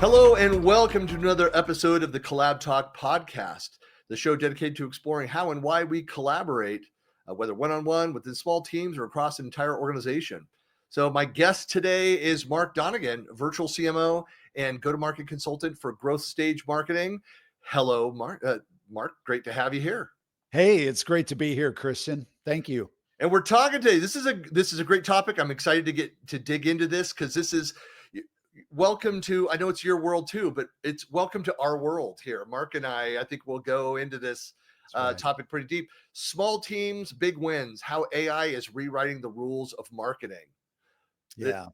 Hello and welcome to another episode of the CollabTalk podcast, the show dedicated to exploring how and why we collaborate, whether one-on-one, within small teams, or across an entire organization. So my guest today is Mark Donnigan, virtual CMO and go-to-market consultant for growth stage marketing. Hello, Mark. Mark, great to have you here. Hey, it's great to be here, Christian. Thank you. And we're talking today. This is a great topic. I'm excited to dig into this because this is welcome to, I know it's your world too, but it's welcome to our world here. Mark and I think we'll go into this topic pretty deep. Small teams, big wins, how AI is rewriting the rules of marketing. Yeah.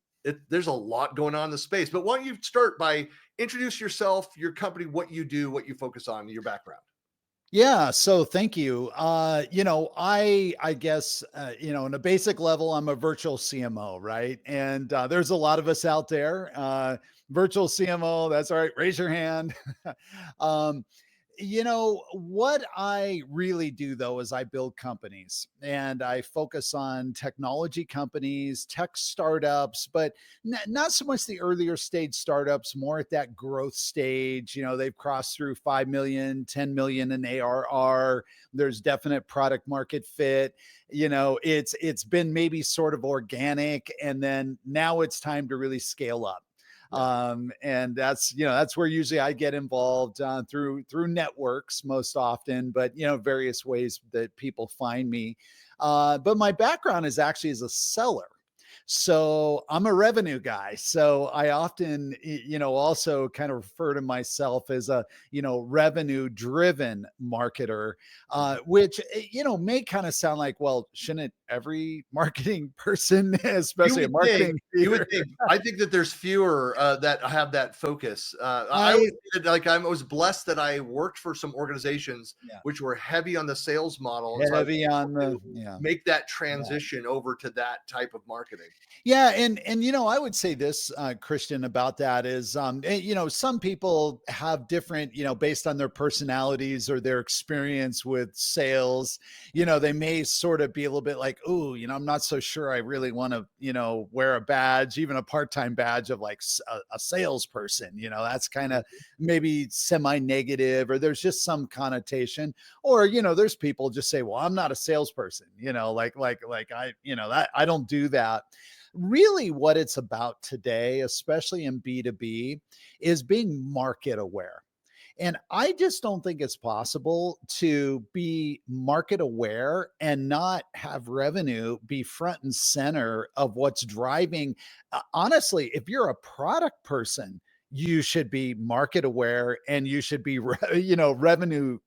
There's a lot going on in the space, but why don't you start by introduce yourself, your company, what you do, what you focus on, your background. Yeah. So thank you. I guess, in a basic level, I'm a virtual CMO, right? And there's a lot of us out there. Virtual CMO, that's all right. Raise your hand. um, what I really do though is I build companies and I focus on technology companies, tech startups, but not so much the earlier stage startups, more at that growth stage. They've crossed through 5 million, 10 million in ARR. There's definite product market fit. It's been maybe sort of organic, and then now it's time to really scale up. And that's where usually I get involved through networks most often, but various ways that people find me. But my background is actually as a seller. So I'm a revenue guy. So I often, also kind of refer to myself as a, revenue driven marketer, which, may kind of sound like, well, shouldn't every marketing person, especially a marketing you would think. I think that there's fewer that have that focus. I was blessed that I worked for some organizations which were heavy on the sales model. Heavy on the make that transition over to that type of marketing. Yeah. And I would say this, Christian, about that is, some people have different, based on their personalities or their experience with sales, they may sort of be a little bit like, oh, I'm not so sure I really want to, wear a badge, even a part-time badge of like a salesperson, that's kind of maybe semi-negative, or there's just some connotation, or, there's people just say, well, I'm not a salesperson, I don't do that. Really what it's about today, especially in B2B, is being market aware. And I just don't think it's possible to be market aware and not have revenue be front and center of what's driving. Honestly, if you're a product person, you should be market aware and you should be, revenue,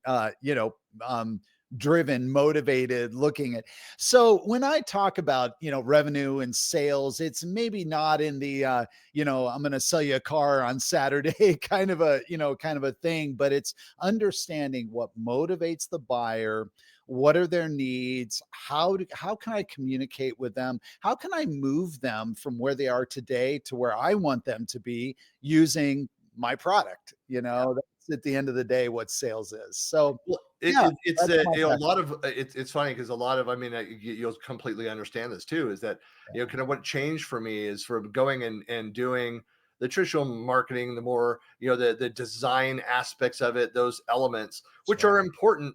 driven, motivated, looking at. So when I talk about, revenue and sales, it's maybe not in the, I'm going to sell you a car on Saturday kind of a thing, but it's understanding what motivates the buyer. What are their needs? How can I communicate with them? How can I move them from where they are today to where I want them to be using my product? That's at the end of the day what sales is. So it's funny because a lot of, you'll completely understand this too, is that, kind of what changed for me is from going and doing the traditional marketing, the more, the design aspects of it, those elements, which are important,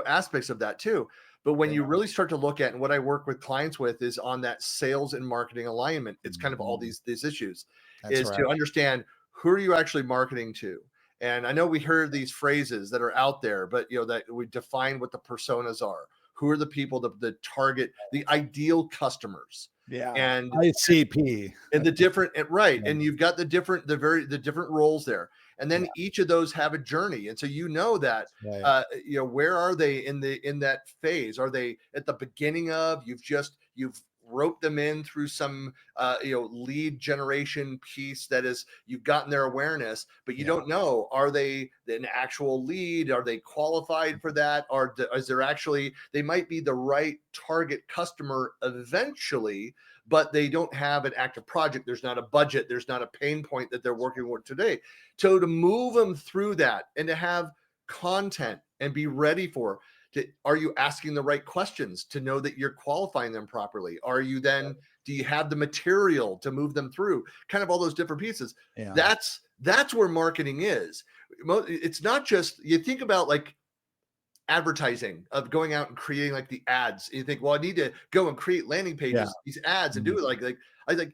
aspects of that too. But when you really start to look at, and what I work with clients with is on that sales and marketing alignment, it's kind of all these issues to understand, who are you actually marketing to? And I know we heard these phrases that are out there, but that we define what the personas are. Who are the people, the target, the ideal customers? Yeah. And ICP. And the different, right. And you've got the different roles there. And then each of those have a journey. And so that, where are they in that phase? Are they at the beginning of, you've wrote them in through some lead generation piece that is, you've gotten their awareness, but you don't know, are they an actual lead? Are they qualified for that? Or is there actually, they might be the right target customer eventually, but they don't have an active project. There's not a budget. There's not a pain point that they're working with today. So to move them through that and to have content and be ready for, are you asking the right questions to know that you're qualifying them properly? Are you then, do you have the material to move them through? Kind of all those different pieces. That's That's where marketing is. It's not just, you think about like advertising, of going out and creating like the ads. You think, well, I need to go and create landing Yeah. pages, these ads, and do it like I like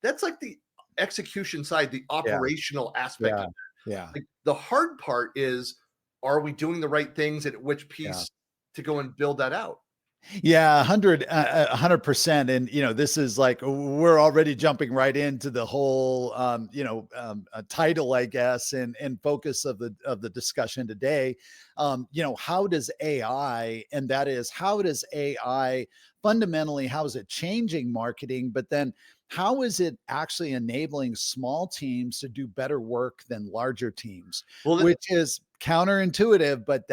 that's like the execution side, the Yeah. operational aspect Yeah. of it. Yeah. Like the hard part is, are we doing the right things, and at which Yeah. piece to go and build that out? Yeah, 100%. And, this is like, we're already jumping right into the whole, title, I guess, and focus of the discussion today. How does AI, and that is, how does AI fundamentally, how is it changing marketing? But then how is it actually enabling small teams to do better work than larger teams, Well, which is counterintuitive, but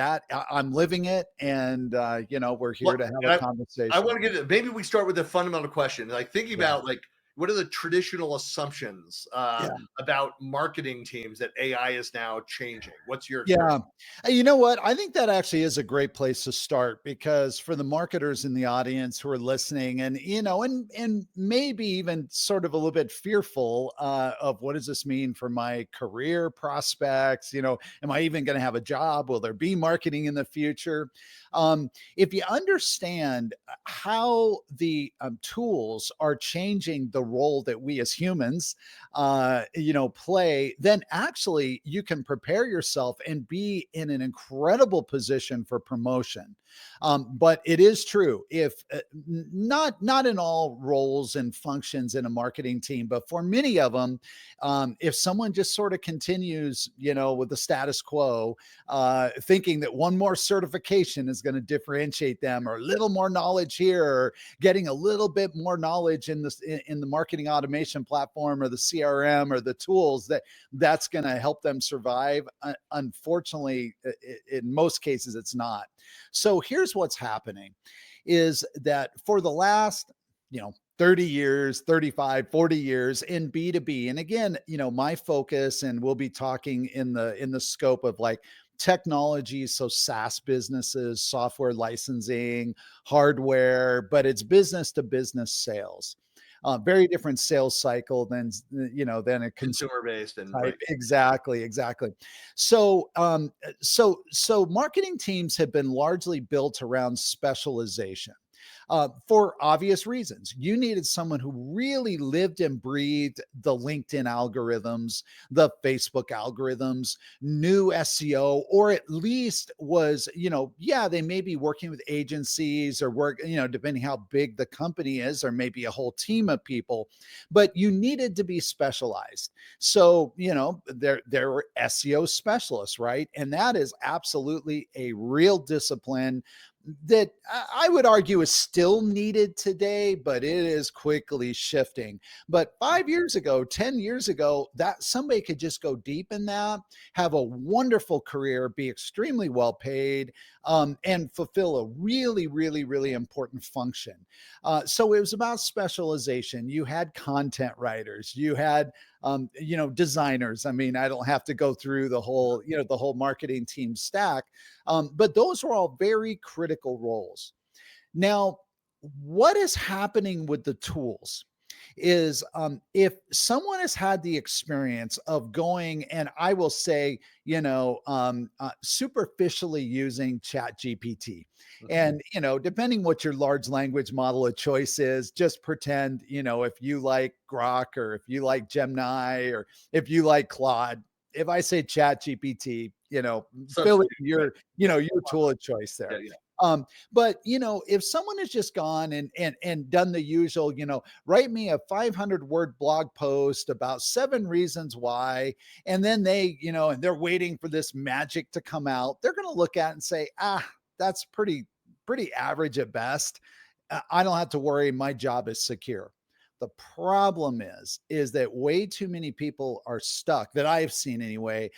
I'm living it. And, we're here Well, to have and a I conversation. want to get it. Maybe we start with a fundamental question, like thinking Yeah. about like what are the traditional assumptions Yeah. about marketing teams that AI is now changing? What's your experience? Yeah. You know what? I think that actually is a great place to start, because for the marketers in the audience who are listening and, and maybe even sort of a little bit fearful of, what does this mean for my career prospects? Am I even going to have a job? Will there be marketing in the future? If you understand how the tools are changing the role that we as humans, play, then actually you can prepare yourself and be in an incredible position for promotion. But it is true, if not in all roles and functions in a marketing team, but for many of them, if someone just sort of continues, with the status quo, thinking that one more certification is going to differentiate them, or a little more knowledge here, or getting a little bit more knowledge in the marketing automation platform or the CRM or the tools, that's going to help them survive. Unfortunately, in most cases, it's not. So here's what's happening is that for the last, 30 years, 35, 40 years in B2B. And again, my focus, and we'll be talking in the scope of like technology, so SaaS businesses, software licensing, hardware, but it's business to business sales. Very different sales cycle than a consumer Consumer based and type. right. Exactly. So marketing teams have been largely built around specialization. For obvious reasons. You needed someone who really lived and breathed the LinkedIn algorithms, the Facebook algorithms, knew SEO, or at least was, they may be working with agencies or work, depending how big the company is, or maybe a whole team of people, but you needed to be specialized. So, there were SEO specialists, right? And that is absolutely a real discipline that I would argue is still needed today, but it is quickly shifting. But 5 years ago, 10 years ago, that somebody could just go deep in that, have a wonderful career, be extremely well paid, and fulfill a really, really, really important function. So it was about specialization. You had content writers, you had designers. I mean, I don't have to go through the whole marketing team stack, but those are all very critical roles. Now, what is happening with the tools is, if someone has had the experience of going, and I will say, superficially using Chat GPT, Mhm. and, depending what your large language model of choice is, just pretend, if you like Grok, or if you like Gemini, or if you like Claude, if I say Chat GPT, fill in Substitute, right. your tool of choice Yeah, there. yeah. But if someone has just gone and done the usual, write me a 500-word blog post about 7 reasons why, and then and they're waiting for this magic to come out, they're going to look at it and say, that's pretty average at best. I don't have to worry. My job is secure. The problem is that way too many people are stuck, that I've seen anyway,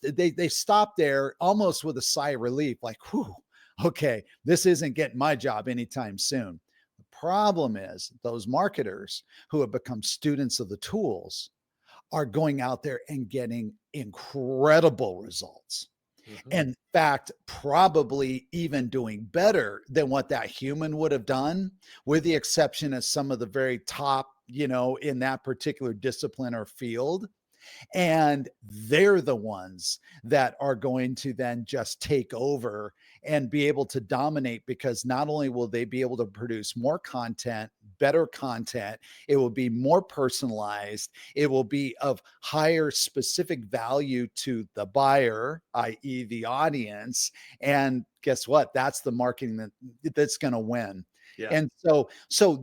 they stop there almost with a sigh of relief, like, whew, okay, this isn't getting my job anytime soon. The problem is those marketers who have become students of the tools are going out there and getting incredible results. Mhm. In fact, probably even doing better than what that human would have done, with the exception of some of the very top, in that particular discipline or field. And they're the ones that are going to then just take over and be able to dominate, because not only will they be able to produce more content, better content, it will be more personalized, it will be of higher specific value to the buyer, i.e., the audience. And guess what? That's the marketing that's going to win. Yeah. And so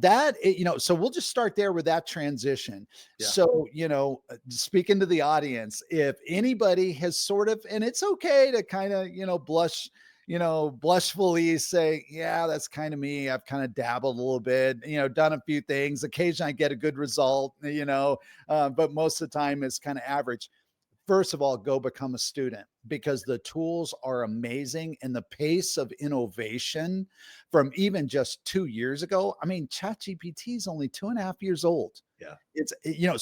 that, so we'll just start there with that transition. Yeah. So, speaking to the audience, if anybody has sort of, and it's okay to kind of, blushfully say, yeah, that's kind of me. I've kind of dabbled a little bit, done a few things. Occasionally I get a good result, but most of the time it's kind of average. First of all, go become a student, because the tools are amazing, and the pace of innovation from even just 2 years ago. I mean, ChatGPT is only 2.5 years old. Yeah. It's,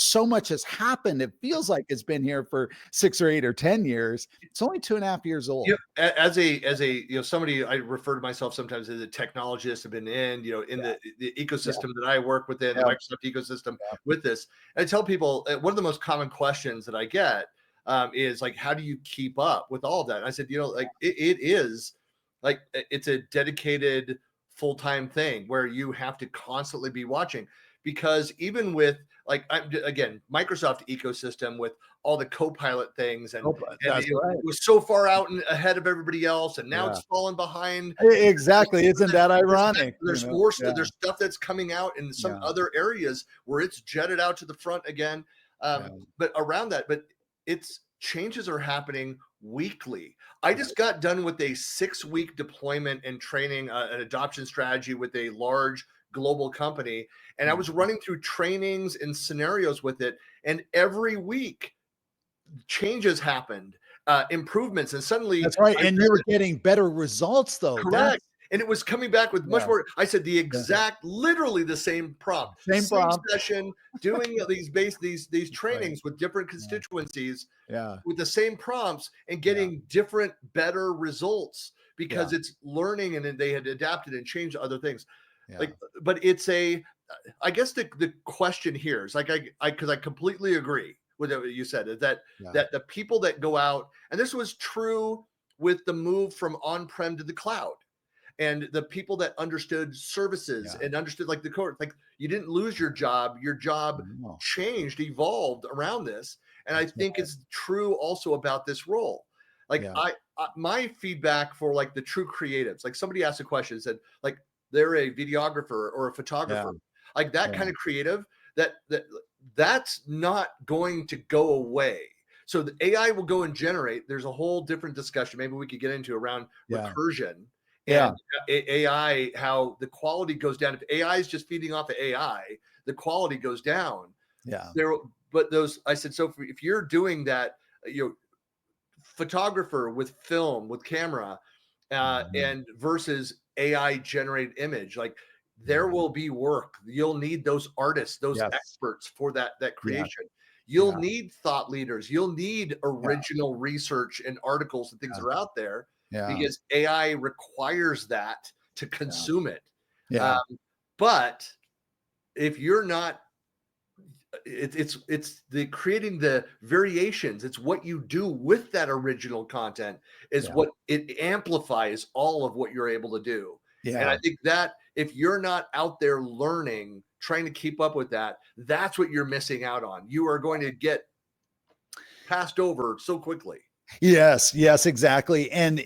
so much has happened. It feels like it's been here for 6 or 8 or 10 years. It's only 2.5 years old. As a somebody, I refer to myself sometimes as a technologist. I've been in the ecosystem that I work within, the Microsoft ecosystem with this. And I tell people, one of the most common questions that I get is like, how do you keep up with all of that? And I said, like it is like, it's a dedicated full-time thing where you have to constantly be watching, because even with like, again, Microsoft ecosystem with all the Copilot things, and That's right. it was so far out and ahead of everybody else, and now it's fallen behind. Exactly. Isn't that ironic? There's more stuff. There's stuff that's coming out in some other areas where it's jetted out to the front again. But around that, it's changes are happening weekly. I just got done with a 6-week deployment and training, an adoption strategy with a large global company. And I was running through trainings and scenarios with it. And every week changes happened, improvements. And suddenly that's right. And you were getting better results though. Correct. And it was coming back with much more. I said the exact, literally the same prompt, same session, doing these trainings with different constituencies, with the same prompts, and getting different, better results, because it's learning, and then they had adapted and changed other things. But it's I guess the question here is like, because I completely agree with what you said, is that the people that go out, and this was true with the move from on-prem to the cloud, and the people that understood services and understood like the core, like you didn't lose your job changed, evolved around this. And I think it's true also about this role. Like my feedback for like the true creatives, like somebody asked a question, said like they're a videographer or a photographer, like that kind of creative, that's not going to go away. So the AI will go and generate. There's a whole different discussion maybe we could get into around recursion and AI, how the quality goes down. If AI is just feeding off of AI, the quality goes down. But I said, so if you're doing that, photographer with film, with camera, and versus AI generated image, like there will be work. You'll need those artists, those experts for that creation. You'll need thought leaders. You'll need original research and articles and things that are out there, because AI requires that to consume it. But if you're not, it's the creating the variations. It's what you do with that original content is what it amplifies all of what you're able to do. And I think that if you're not out there learning, trying to keep up with that, that's what you're missing out on. You are going to get passed over so quickly. Yes, exactly. And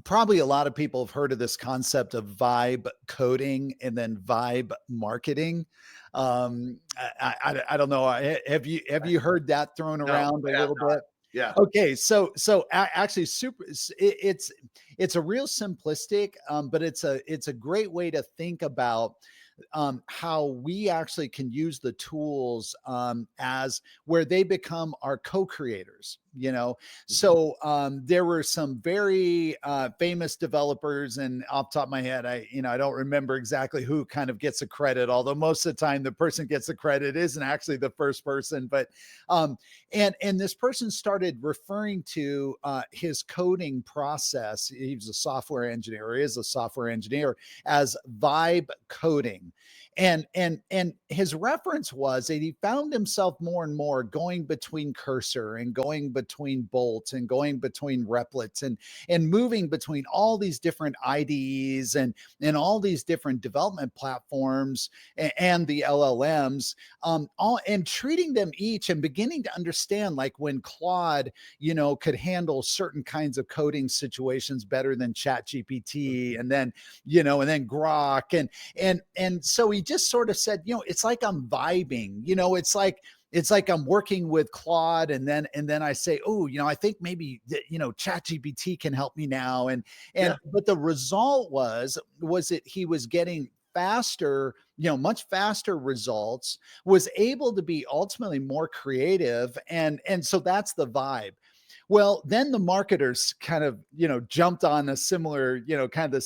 probably a lot of people have heard of this concept of vibe coding and then vibe marketing. I don't know. Have you heard that thrown around a little bit? Yeah. Okay. So actually it's a real simplistic, but it's a great way to think about how we actually can use the tools as where they become our co-creators. So there were some very famous developers, and off the top of my head, I don't remember exactly who kind of gets the credit, although most of the time the person gets the credit isn't actually the first person. But and this person started referring to his coding process. He was a software engineer, or is a software engineer, as vibe coding. And his reference was that he found himself more and more going between cursor and going between bolts and going between replets and moving between all these different IDEs and all these different development platforms and the LLMs, all and treating them each and beginning to understand, like, when Claude, could handle certain kinds of coding situations better than Chat GPT, and then Grok, and so he just sort of said, it's like I'm vibing, it's like I'm working with Claude, and then I say, oh, I think maybe ChatGPT can help me now, Yeah. but the result was that he was getting faster, much faster results, was able to be ultimately more creative, and so that's the vibe. Well, then the marketers kind of, jumped on a similar, kind of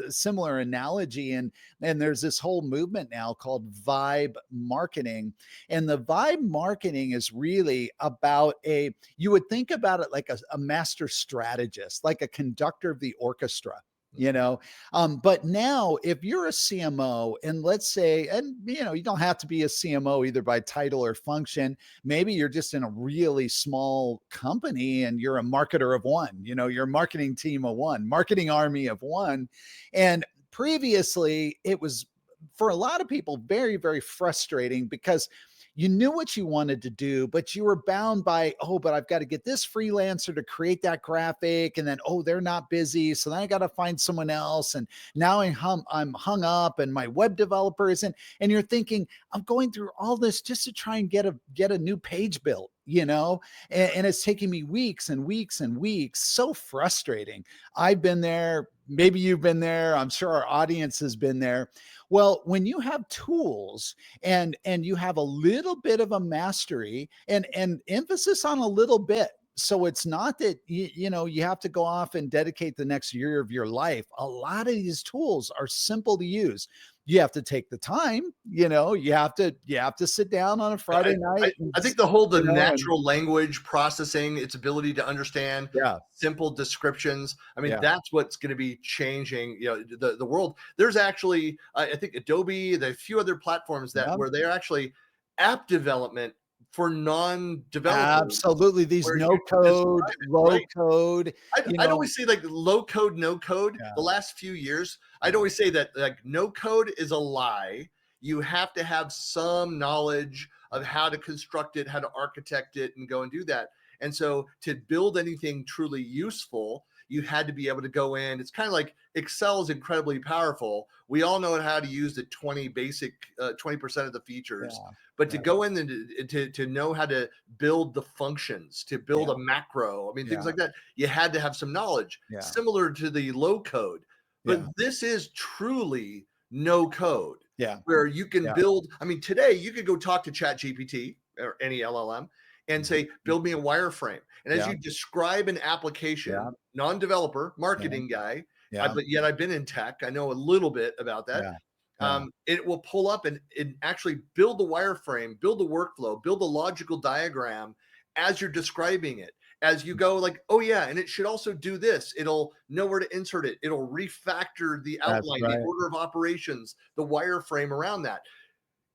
similar analogy. And there's this whole movement now called vibe marketing. And the vibe marketing is really about you would think about it like a master strategist, like a conductor of the orchestra. But now if you're a CMO, and let's say, and you don't have to be a CMO either by title or function. Maybe you're just in a really small company and you're a marketer of one, you're a marketing team of one, marketing army of one. And previously it was, for a lot of people, very, very frustrating, because you knew what you wanted to do, but you were bound by, oh, but I've got to get this freelancer to create that graphic. And then, oh, they're not busy. So then I got to find someone else. And now I'm hung up, and my web developer isn't. And you're thinking, I'm going through all this just to try and get a new page built, and it's taking me weeks and weeks and weeks. So frustrating. I've been there. Maybe you've been there. I'm sure our audience has been there. Well, when you have tools and you have a little bit of a mastery, and emphasis on a little bit, so it's not that you have to go off and dedicate the next year of your life. A lot of these tools are simple to use. You have to take the time, you have to sit down on a I, Friday night, I think the and natural language processing, its ability to understand yeah, simple descriptions. I mean, yeah, that's what's going to be changing, the world. There's actually, I think Adobe, the few other platforms yeah. where they're actually app development for non-developers, Absolutely. These where no you can code, describe it, low right? code, I'd always say, like, low code, no code. yeah, The last few years, I'd yeah, always say that, like, no code is a lie. You have to have some knowledge of how to construct it, how to architect it, and go and do that. And so to build anything truly useful, you had to be able to go in. It's kind of like Excel is incredibly powerful. We all know how to use the 20% of the features, yeah, but to yeah, go in and to know how to build the functions, to build yeah, a macro, I mean, things yeah, like that, you had to have some knowledge, yeah, similar to the low code. But yeah, this is truly no code, yeah, where you can yeah. build. I mean, today you could go talk to Chat GPT or any LLM and say, Mhm. build me a wireframe. And as Yeah, you describe an yeah, application, non-developer, yeah, marketing guy, yeah, but yet I've been in tech, I know a little bit about that. yeah, yeah, It will pull up and actually build the wireframe, build the workflow, build the logical diagram as you're describing it. As you go, like, oh yeah, and it should also do this. It'll know where to insert it. It'll refactor the that's outline, the right. order of operations, the wireframe around that.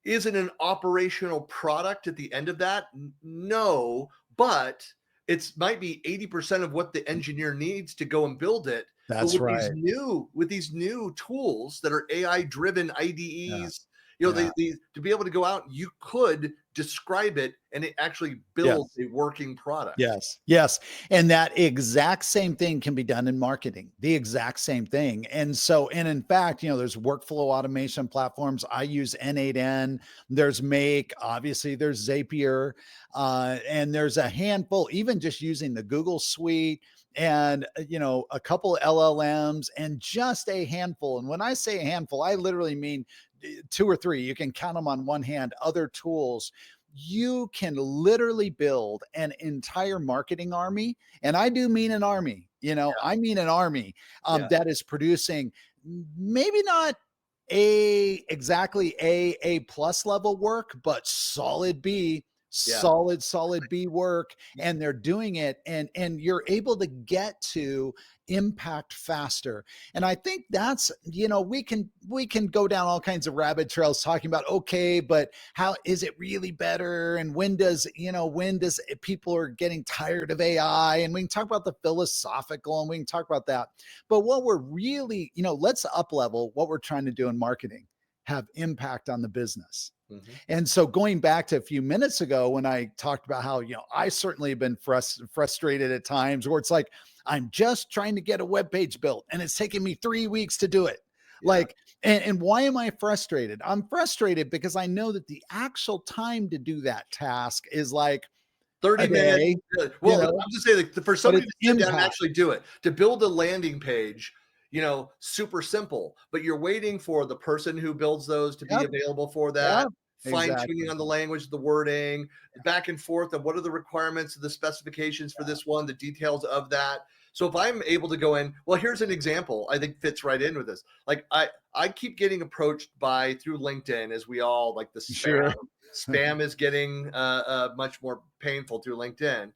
Is it an operational product at the end of that? No, but it's might be 80% of what the engineer needs to go and build it. But That's right. with these new tools that are AI driven Yeah, IDEs, yeah, to be able to go out, you could describe it and it actually builds yes. a working product. Yes, yes, and that exact same thing can be done in marketing, the exact same thing, and in fact, there's workflow automation platforms. I use N8N, there's Make, obviously there's Zapier, and there's a handful, even just using the Google Suite, and, a couple LLMs, and just a handful, and when I say a handful, I literally mean, 2 or 3, you can count them on one hand, other tools. You can literally build an entire marketing army. And I do mean an army, I mean an army, Yeah. that is producing maybe not exactly A plus level work, but solid B, Yeah. solid B work. And they're doing it. And you're able to get to impact faster. And I think that's, we can go down all kinds of rabbit trails talking about, okay, but how is it really better? And when does people are getting tired of AI? And we can talk about the philosophical, and we can talk about that. But what we're really, let's up level what we're trying to do in marketing, have impact on the business. Mm-hmm. And so going back to a few minutes ago, when I talked about how, I certainly have been frustrated at times where it's like, I'm just trying to get a web page built and it's taking me 3 weeks to do it. Yeah. Like, and why am I frustrated? I'm frustrated because I know that the actual time to do that task is like 30 minutes. Well, I'm just saying, like, for somebody to sit down and actually do it, to build a landing page, super simple, but you're waiting for the person who builds those to be available for that. Fine tuning on the language, the wording, the back and forth of what are the requirements of the specifications for this one, the details of that. So if I'm able to go in, well, here's an example I think fits right in with this. Like I keep getting approached through LinkedIn, as we all like the spam. Sure. Spam is getting much more painful through LinkedIn.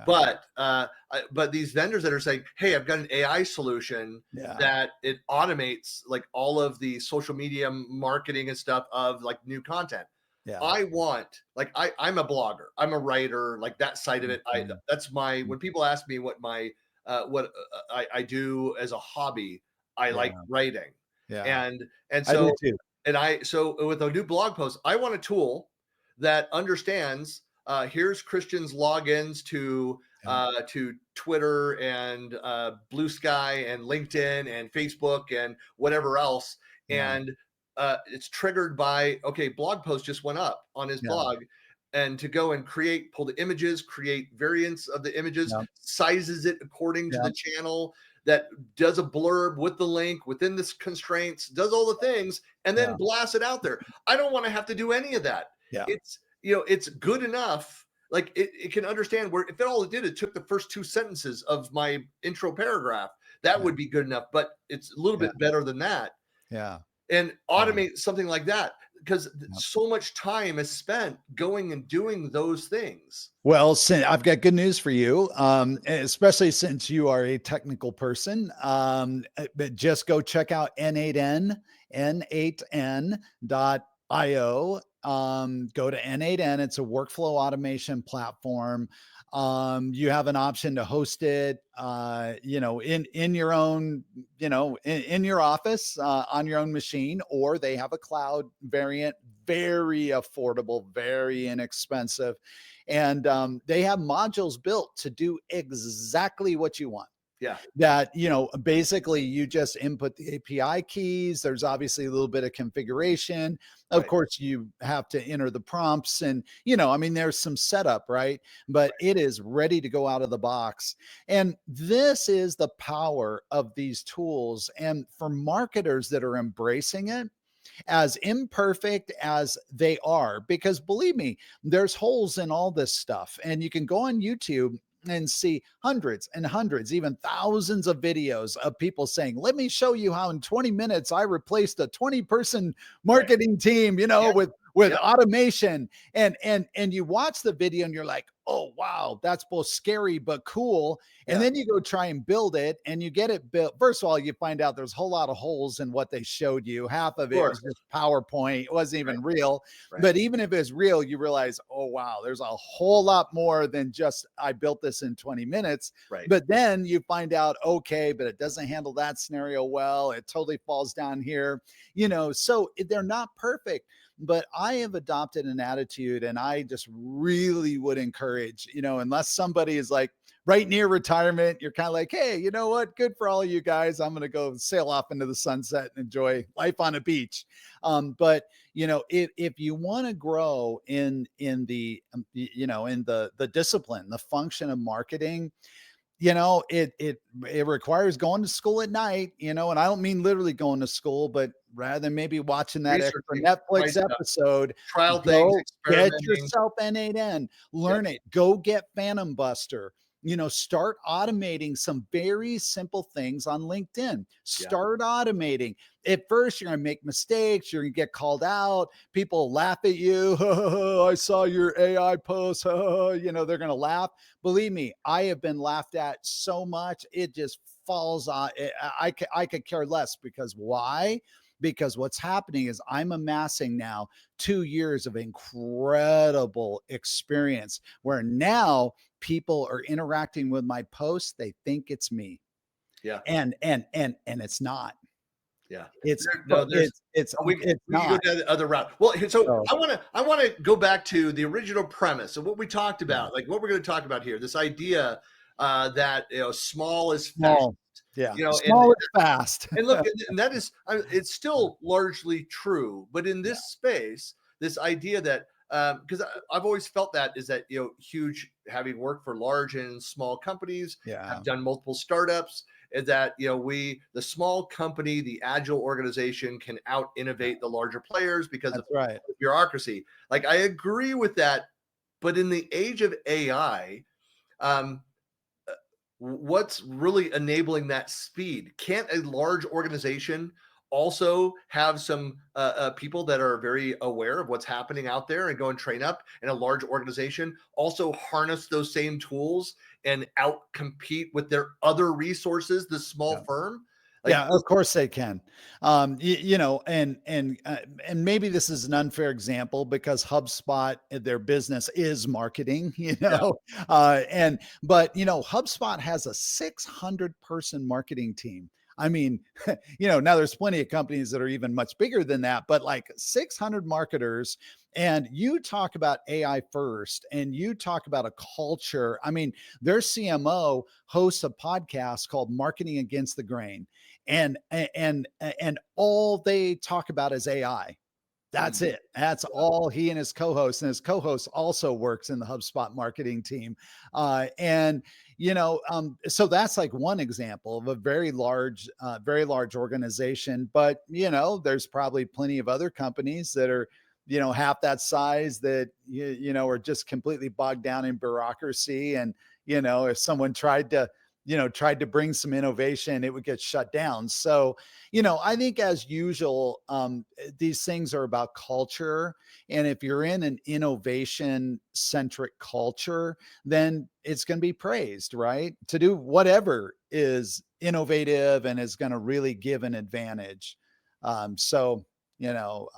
Yeah. But these vendors that are saying, hey, I've got an AI solution that it automates like all of the social media marketing and stuff of like new content. Yeah. I want, like, I'm a blogger, I'm a writer, like that side of it. That's my, when people ask me what my, I do as a hobby, I like writing. Yeah. And so, so with a new blog post, I want a tool that understands, here's Christian's logins to Twitter and Blue Sky and LinkedIn and Facebook and whatever else. Yeah. And it's triggered by, okay, blog post just went up on his blog, and to go and pull the images, create variants of the images, sizes it according to the channel, that does a blurb with the link within this constraints, does all the things, and then blast it out there. I don't want to have to do any of that. Yeah. It's, it's good enough. Like it can understand where, if all it did, it took the first 2 sentences of my intro paragraph, that would be good enough, but it's a little bit better than that. Yeah. And automate something like that, because so much time is spent going and doing those things. Well, I've got good news for you, especially since you are a technical person. But just go check out N8N, N8N.io. Go to N8N. It's a workflow automation platform. You have an option to host it, in your own, in your office, on your own machine, or they have a cloud variant, very affordable, very inexpensive. And they have modules built to do exactly what you want. Yeah. That, basically you just input the API keys. There's obviously a little bit of configuration. Of course, you have to enter the prompts and, there's some setup, right? But it is ready to go out of the box. And this is the power of these tools. And for marketers that are embracing it, as imperfect as they are, because believe me, there's holes in all this stuff. And you can go on YouTube and see hundreds and hundreds, even thousands of videos of people saying, let me show you how in 20 minutes I replaced a 20-person marketing team, with automation. And you watch the video and you're like, oh, wow, that's both scary but cool. And then you go try and build it and you get it built. First of all, you find out there's a whole lot of holes in what they showed you. Half of it was just PowerPoint. It wasn't even real. But even if it's real, you realize, oh, wow, there's a whole lot more than just I built this in 20 minutes. But then you find out, okay, but it doesn't handle that scenario well. It totally falls down here, so they're not perfect. But I have adopted an attitude, and I just really would encourage, unless somebody is like right near retirement, you're kind of like, hey, you know what? Good for all of you guys. I'm going to go sail off into the sunset and enjoy life on a beach. But if you want to grow in the discipline, the function of marketing, it requires going to school at night, and I don't mean literally going to school, but rather than maybe watching that extra Netflix episode, trial things, get yourself N8N, learn it, go get Phantom Buster, start automating some very simple things on LinkedIn. Start automating. At first, you're going to make mistakes. You're going to get called out. People laugh at you. I saw your AI post. They're going to laugh. Believe me, I have been laughed at so much. It just falls on, I could care less, because why? Because what's happening is I'm amassing now 2 years of incredible experience, where now people are interacting with my posts. They think it's me, Yeah. and it's not. Yeah. It's No, there's it's we can go not. down the other route. Well, so So I wanna go back to the original premise of what we talked yeah, about, like what we're gonna talk about here. This idea that small is fast. small, yeah, You know, and small and fast. and look, and that is, it's still largely true, but in Yeah, this space, this idea that, because I've always felt that is that, huge, having worked for large and small companies, yeah, have done multiple startups, is that the small company, the agile organization can out innovate the larger players because of that's right. bureaucracy. Like I agree with that, but in the age of AI, um, what's really enabling that speed? Can't a large organization also have some people that are very aware of what's happening out there and go and train up? And a large organization also harness those same tools and out compete with their other resources, the small Yeah. firm? Like, Yeah, of course they can. And maybe this is an unfair example, because HubSpot, their business is marketing, yeah, and but HubSpot has a 600-person marketing team. I mean, now there's plenty of companies that are even much bigger than that, but like 600 marketers. And you talk about AI first, and you talk about a culture. I mean, their CMO hosts a podcast called Marketing Against the Grain, and all they talk about is AI. That's mhm, it. That's all he and his co-host, and his co-host also works in the HubSpot marketing team. And so that's like one example of a very large organization. But there's probably plenty of other companies that are half that size, that are just completely bogged down in bureaucracy. And if someone tried to bring some innovation, it would get shut down. So I think, as usual, these things are about culture. And if you're in an innovation centric culture, then it's going to be praised, right? To do whatever is innovative and is going to really give an advantage. So, you know,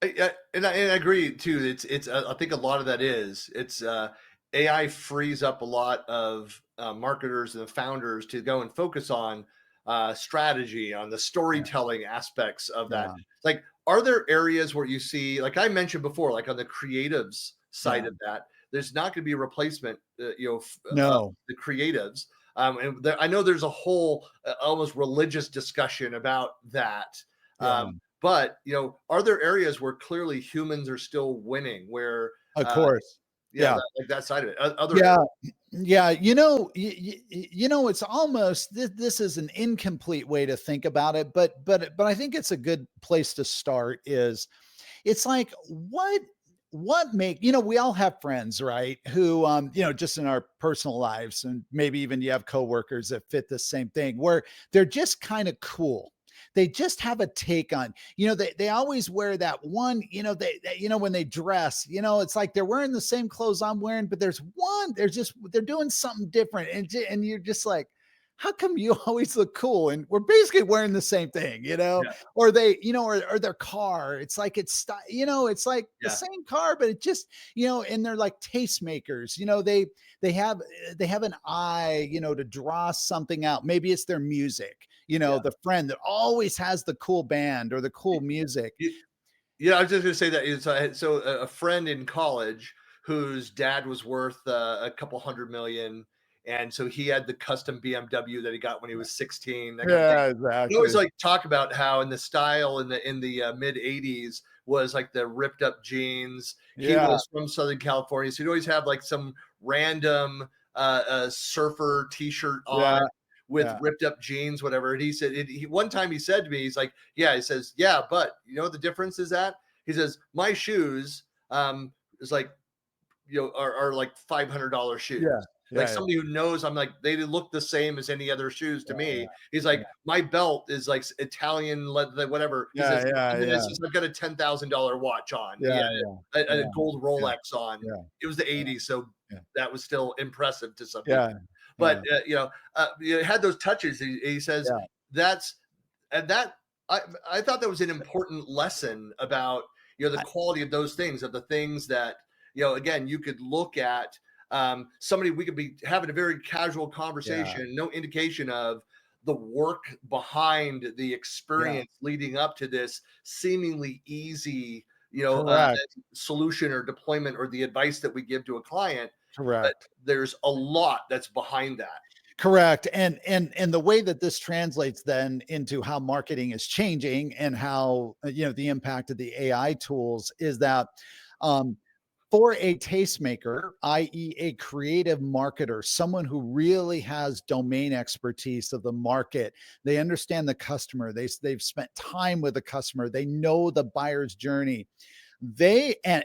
and I agree too. It's I think a lot of that is it's AI frees up a lot of marketers and founders to go and focus on strategy, on the yeah, storytelling aspects of that. yeah, Like, are there areas where you see, like I mentioned before, like on the creatives side yeah. of that, there's not going to be a replacement, No, the creatives. And I know there's a whole almost religious discussion about that. yeah, But are there areas where clearly humans are still winning? Where, of uh, course. yeah, Yeah. that, like that side of it. Other Yeah. areas, Yeah, it's almost, this is an incomplete way to think about it, but I think it's a good place to start. Is It's like, what make, we all have friends, right? Who, just in our personal lives, and maybe even you have coworkers that fit the same thing, where they're just kind of cool. They just have a take on, they always wear that one, when they dress, it's like they're wearing the same clothes I'm wearing, but they're doing something different. And you're just like, how come you always look cool? And we're basically wearing the same thing, yeah, or they, or their car. It's like, it's like the yeah, same car, but it just, and they're like tastemakers. They have they have an eye, to draw something out. Maybe it's their music, yeah. the friend that always has the cool band or the cool music. Y- Yeah, I was just gonna say that is so a friend in college whose dad was worth a couple hundred million, and so he had the custom BMW that he got when he was 16. That kind of thing. Yeah, We always exactly. like talk about how in the style in the mid '80s was like the ripped up jeans. He Yeah, was from Southern California, so he'd always have like some random surfer T-shirt on yeah, with yeah, ripped up jeans, whatever. And he said, one time he said to me, he's like, yeah, he says, yeah, but you know what the difference is that? He says, my shoes is like, are like $500 shoes. yeah, Like yeah, yeah, somebody who knows, I'm like, they look the same as any other shoes to yeah, me. He's yeah, like, my belt is like Italian, whatever. He yeah, says, yeah, and then yeah, it says, I've got a $10,000 watch on. He yeah, had yeah, a gold yeah, Rolex on. yeah, It was the '80s, so yeah, that was still impressive to some yeah, people. but Yeah. you had those touches. He says Yeah. that's and that I thought that was an important lesson about the I, quality of those things, of the things that again you could look at somebody, we could be having a very casual yeah. conversation, no indication of the work behind the Yeah. experience leading up to this seemingly easy Correct. solution or deployment or the advice that we give to a client, but Correct. there's a lot that's behind that. Correct. And the way that this translates then into how marketing is changing and how the impact of the AI tools is that um, for a tastemaker, i.e., a creative marketer, someone who really has domain expertise of the market, they understand the customer, they've spent time with the customer, they know the buyer's journey.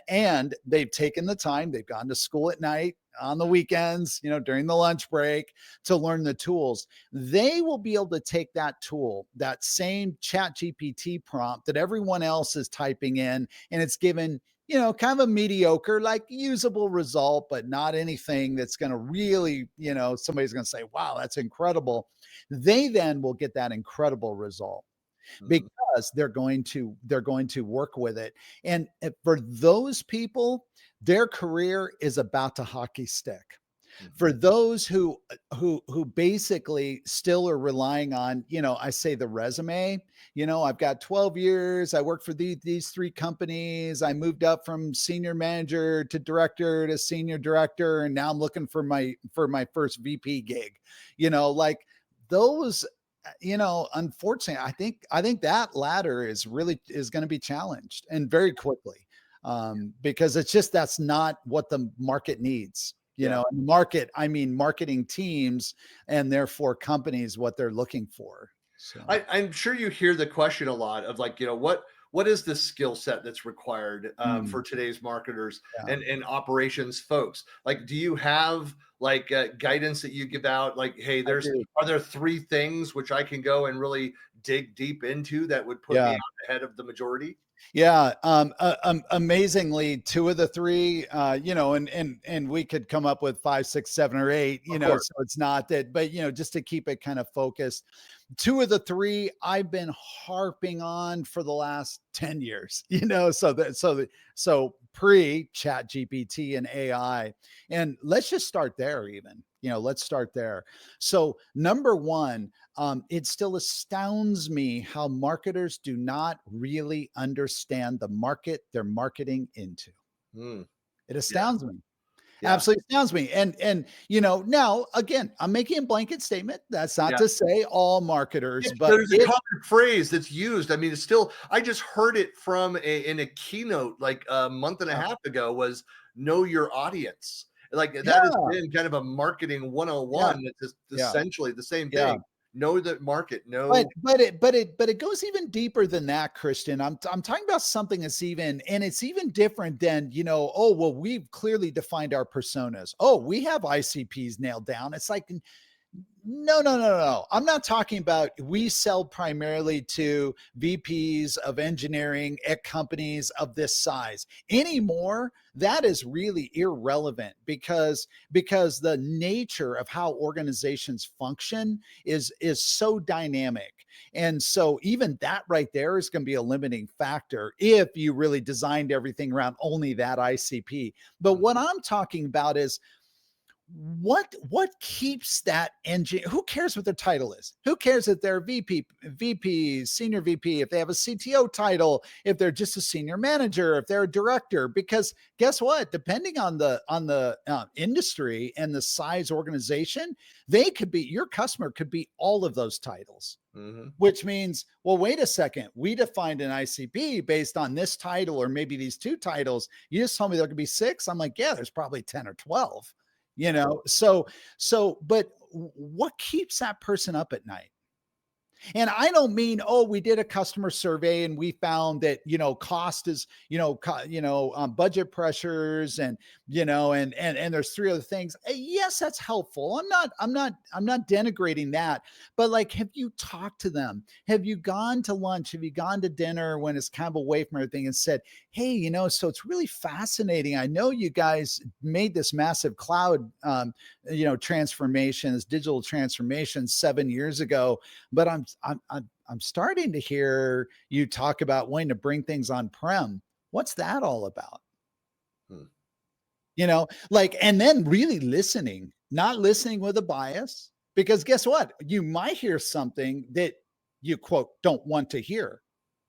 And they've taken the time, they've gone to school at night, on the weekends, during the lunch break, to learn the tools. They will be able to take that tool, that same chat GPT prompt that everyone else is typing in, and it's given kind of a mediocre, like usable result, but not anything that's going to really, somebody's going to say, wow, that's incredible. They then will get that incredible result Mhm, because they're going to work with it. And for those people, their career is about to hockey stick. mhm, For those who basically still are relying on, I say the resume, I've got 12 years, I worked for these three companies, I moved up from senior manager to director to senior director, and now I'm looking for my first VP gig, like those, unfortunately, I think that ladder is going to be challenged, and very quickly, because that's not what the market needs. yeah. And the market, I mean, marketing teams and therefore companies, what they're looking for. So, I'm sure you hear the question a lot of like, what is the skill set that's required mm, for today's marketers yeah, and operations folks? Like, do you have like guidance that you give out? Like, hey, I do. are there three things which I can go and really dig deep into that would put me Yeah. out ahead of the majority? Yeah, amazingly, two of the three, and we could come up with five, six, seven, or eight. Of course. So it's not that, but just to keep it kind of focused, two of the three I've been harping on for the last 10 years. So pre Chat GPT and AI, and let's just start there. Even let's start there. So number one, it still astounds me how marketers do not really understand the market they're marketing into. Mm, It yeah, astounds me. yeah, Absolutely astounds me. And now again, I'm making a blanket statement. That's not yeah. to say all marketers, Yeah, but there's a common phrase that's used. I mean, it's still. I just heard it from in a keynote like a month and a yeah, half ago. Was know your audience. Like that has yeah, been kind of a marketing yeah, 101. It's just yeah, essentially the same yeah. thing. Know the market. But Know. but it but it but it goes even deeper than that, Christian. I'm talking about something it's even different than, oh, well, we've clearly defined our personas. Oh, we have ICPs nailed down. It's like, no, no, no, no. I'm not talking about, we sell primarily to VPs of engineering at companies of this size anymore. That is really irrelevant because the nature of how organizations function is so dynamic. And so even that right there is going to be a limiting factor if you really designed everything around only that ICP. But what I'm talking about is, what keeps that engine? Who cares what their title is? Who cares if they're VP, senior VP, if they have a CTO title, if they're just a senior manager, if they're a director? Because guess what, depending on the industry and the size organization, your customer could be all of those titles. Mhm. Which means, well, wait a second, we defined an ICP based on this title or maybe these two titles. You just told me there could be six. I'm like, yeah, there's probably 10 or 12, so but what keeps that person up at night? And I don't mean, oh, we did a customer survey and we found that, cost is, budget pressures and, and there's three other things. Yes, that's helpful. I'm not denigrating that. But like, have you talked to them? Have you gone to lunch? Have you gone to dinner when it's kind of away from everything and said, hey, so it's really fascinating. I know you guys made this massive cloud, transformation, this digital transformation 7 years ago, but I'm starting to hear you talk about wanting to bring things on-prem. What's that all about? Hmm. Like, and then really listening, not listening with a bias, because guess what? You might hear something that you quote don't want to hear,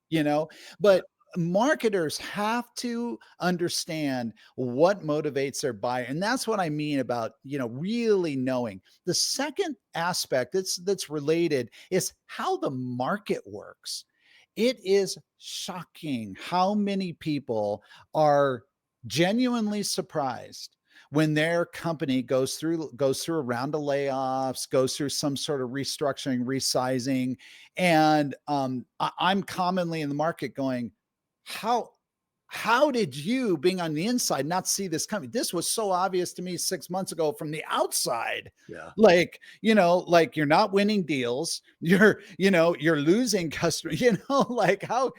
Yeah. but marketers have to understand what motivates their buyer. And that's what I mean about, really knowing. The second aspect that's related is how the market works. It is shocking how many people are genuinely surprised when their company goes through a round of layoffs, goes through some sort of restructuring, resizing, and I'm commonly in the market going, how how did you, being on the inside, not see this coming? This was so obvious to me 6 months ago from the outside. Yeah. Like, like you're not winning deals, you're losing customers, like how,